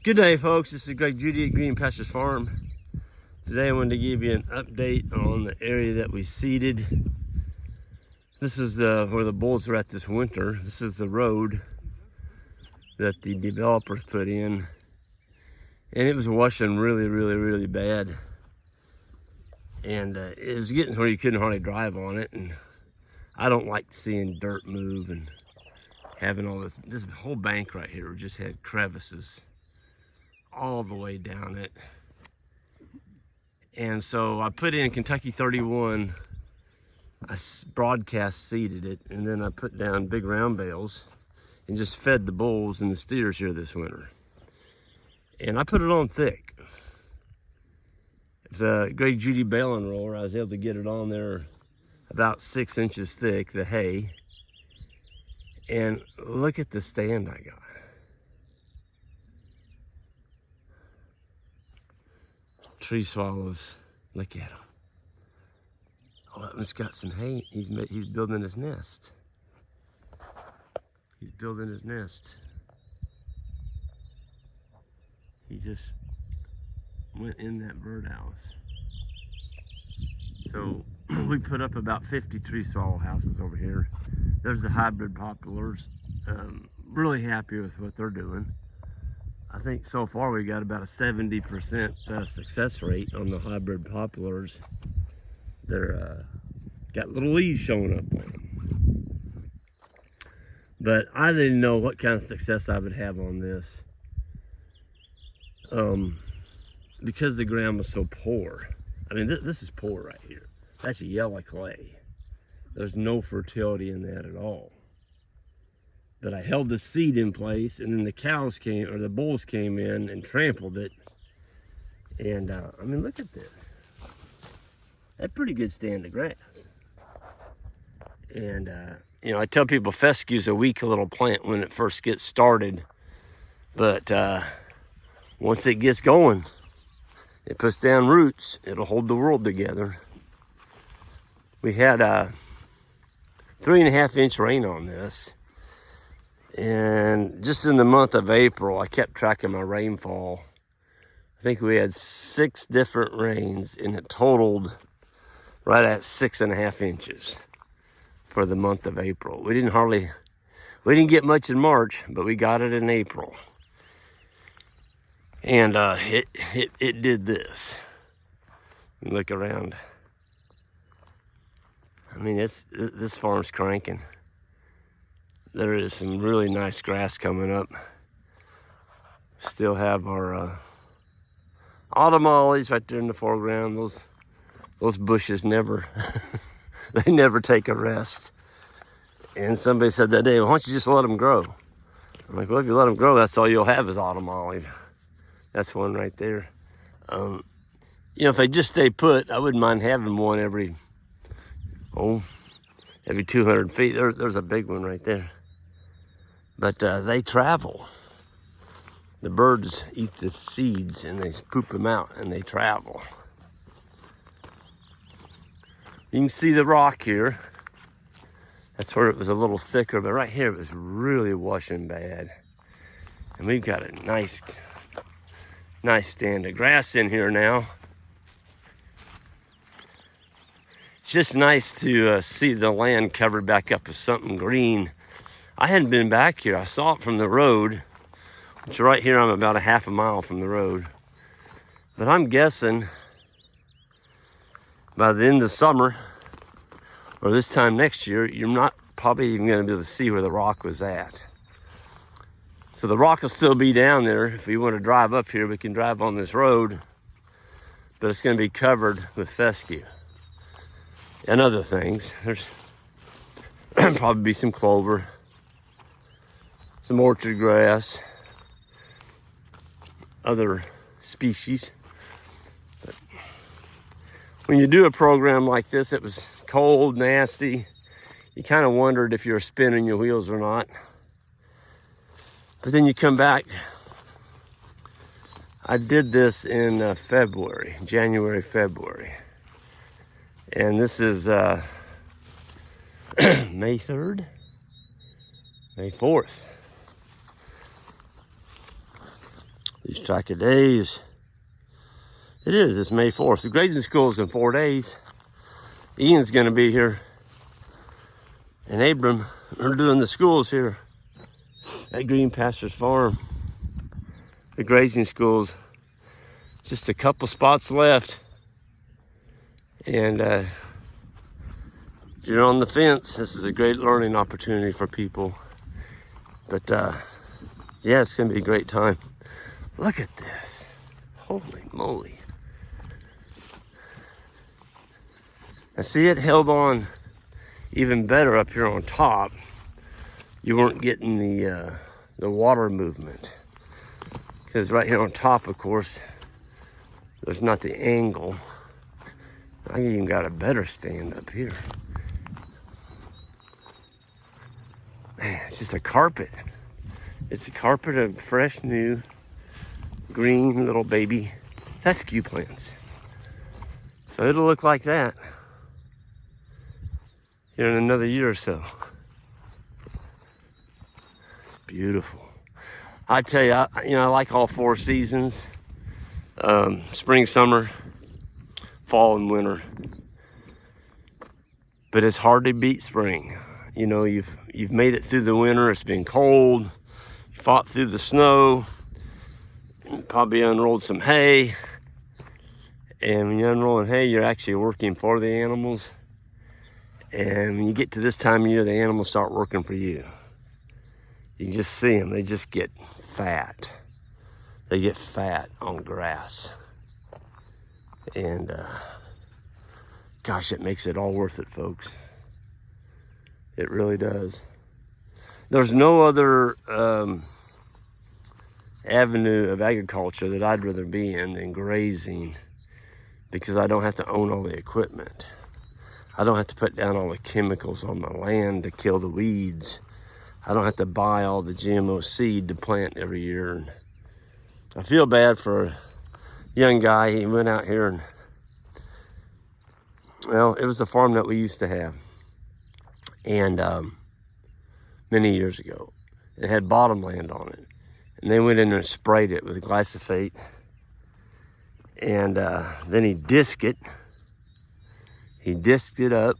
Good day, folks. This is Greg Judy at Green Pastures Farm. Today I wanted to give you an update on the area that we seeded. This is where the bulls are at this winter. This is the road that the developers put in. And it was washing really bad. And it was getting where you couldn't hardly drive on it. And I don't like seeing dirt move and having all this whole bank right here just had crevices all the way down it. And so I put in Kentucky 31, I broadcast seeded it, and then I put down big round bales and just fed the bulls and the steers here this winter. And I put it on thick. It's a great Judy Bale unroller. I was able to get it on there about 6 inches thick, the hay. And look at the stand I got. Tree swallows, look at him. Oh, that one's got some hay. He's building his nest. He's building his nest. He just went in that birdhouse. So we put up about 50 tree swallow houses over here. There's the hybrid poplars. Really happy with what they're doing. I think so far we got about a 70% success rate on the hybrid poplars. They're got little leaves showing up on them. But I didn't know what kind of success I would have on this. Because the ground was so poor. I mean, this is poor right here. That's a yellow clay. There's no fertility in that at all. But I held the seed in place, and then the cows came, or the bulls came in and trampled it. And I mean, look at this. That's pretty good stand of grass. And you know, I tell people Fescue's a weak little plant when it first gets started, but once it gets going, it puts down roots. It'll hold the world together. We had a 3.5 inch rain on this. And just in the month of April, I kept track of my rainfall. I think we had 6 different rains, and it totaled right at 6.5 inches for the month of April. We didn't get much in March, but we got it in April. And it did this. You look around. I mean, this farm's cranking. There is some really nice grass coming up. Still have our autumn olives right there in the foreground. Those bushes never, they never take a rest. And somebody said that day, well, why don't you just let them grow? I'm like, well, if you let them grow, that's all you'll have is autumn olive. That's one right there. You know, if they just stay put, I wouldn't mind having one every 200 feet. There's a big one right there. But they travel. The birds eat the seeds and they poop them out and they travel. You can see the rock here. That's where it was a little thicker, but right here it was really washing bad. And we've got a nice stand of grass in here now. It's just nice to see the land covered back up with something green. I hadn't been back here. I saw it from the road, which right here I'm about a half a mile from the road. But I'm guessing by the end of summer or this time next year, you're not probably even going to be able to see where the rock was at. So the rock will still be down there. If we want to drive up here, we can drive on this road, but it's going to be covered with fescue and other things. There's probably be some clover, some orchard grass, other species. But when you do a program like this, it was cold, nasty. You kind of wondered if you were spinning your wheels or not. But then you come back. I did this in January, February. And this is May 3rd, May 4th. Lose track of days. It's May 4th. The grazing school is in 4 days. Ian's gonna be here. And Abram are doing the schools here at Green Pastures Farm. The grazing schools. Just a couple spots left. And if you're on the fence, this is a great learning opportunity for people. But yeah, it's gonna be a great time. Look at this. Holy moly. I see it held on even better up here on top. You weren't getting the water movement. Because right here on top, of course, there's not the angle. I even got a better stand up here. Man, it's just a carpet. It's a carpet of fresh, new, green little baby fescue plants. So it'll look like that here in another year or so. It's beautiful. I tell you, I like all 4 seasons. Spring, summer, fall, and winter. But it's hard to beat spring. You know, you've made it through the winter. It's been cold. You fought through the snow. Probably unrolled some hay. And when you're unrolling hay, you're actually working for the animals. And when you get to this time of year, the animals start working for you. You can just see them. They just get fat. They get fat on grass. And gosh, it makes it all worth it, folks. It really does. There's no other avenue of agriculture that I'd rather be in than grazing, because I don't have to own all the equipment. I don't have to put down all the chemicals on my land to kill the weeds. I don't have to buy all the GMO seed to plant every year. And I feel bad for a young guy. He went out here and, well, it was a farm that we used to have. And many years ago. It had bottomland on it. And they went in there and sprayed it with glyphosate. And then he disked it. He disked it up.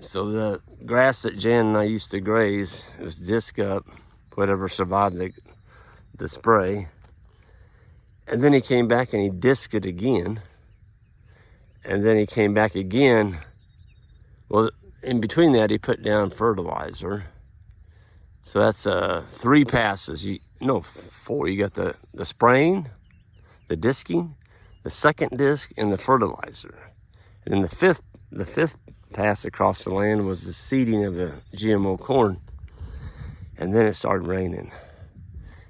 So the grass that Jan and I used to graze, it was disc up, whatever survived the spray. And then he came back and he disked it again. And then he came back again. Well, in between that, he put down fertilizer. So that's 3 passes. 4. You got the spraying, the disking, the second disc, and the fertilizer. And then the fifth pass across the land was the seeding of the GMO corn. And then it started raining.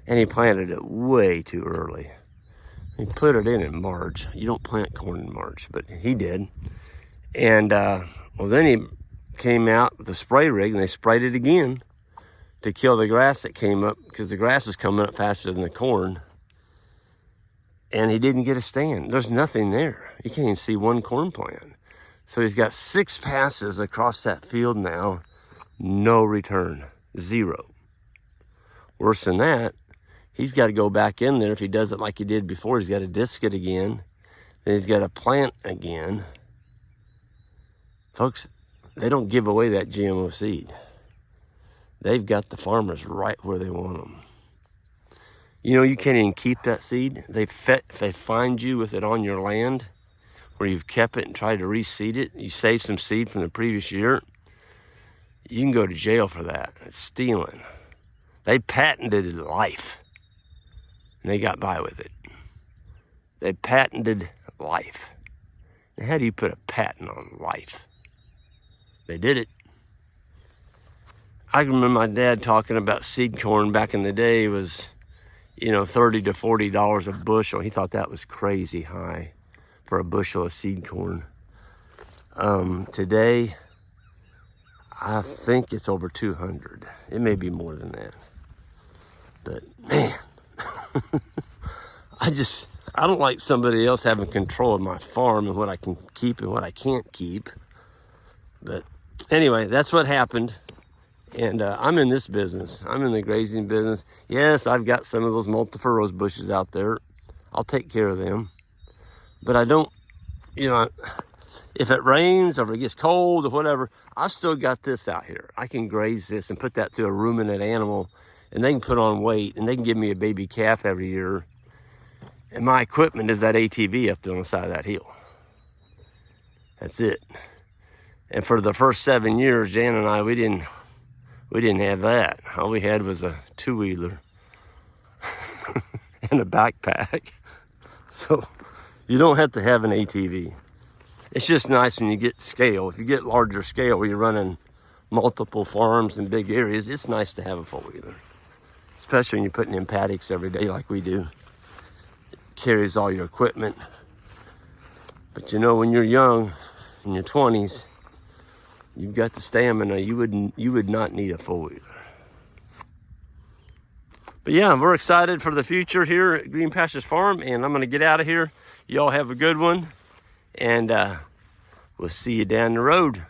And he planted it way too early. He put it in March. You don't plant corn in March, but he did. And well, then he came out with the spray rig and they sprayed it again to kill the grass that came up, because the grass was coming up faster than the corn. And he didn't get a stand. There's nothing there. You can't even see one corn plant. So he's got 6 passes across that field now, no return, 0. Worse than that, he's got to go back in there. If he does it like he did before, he's got to disc it again. Then he's got to plant again. Folks, they don't give away that GMO seed. They've got the farmers right where they want them. You know, you can't even keep that seed. If they find you with it on your land, where you've kept it and tried to reseed it, you saved some seed from the previous year, you can go to jail for that. It's stealing. They patented life, and they got by with it. They patented life. Now, how do you put a patent on life? They did it. I remember my dad talking about seed corn back in the day was, $30 to $40 a bushel. He thought that was crazy high for a bushel of seed corn. Today, I think it's over 200. It may be more than that. But man, I don't like somebody else having control of my farm and what I can keep and what I can't keep. But anyway, that's what happened. And I'm in this business. I'm in the grazing business. Yes, I've got some of those multifurous bushes out there. I'll take care of them. But I don't, you know, if it rains or if it gets cold or whatever, I've still got this out here. I can graze this and put that through a ruminant animal, and they can put on weight, and they can give me a baby calf every year. And my equipment is that ATV up there on the side of that hill. That's it. And for the first 7 years, Jan and I, we didn't have that. All we had was a two-wheeler and a backpack. So you don't have to have an ATV. It's just nice when you get scale. If you get larger scale where you're running multiple farms in big areas, it's nice to have a four-wheeler. Especially when you're putting in paddocks every day like we do. It carries all your equipment. But you know, when you're young, in your 20s, you've got the stamina, you would not need a four-wheeler. But yeah, we're excited for the future here at Green Pastures Farm, and I'm gonna get out of here. Y'all have a good one, and we'll see you down the road.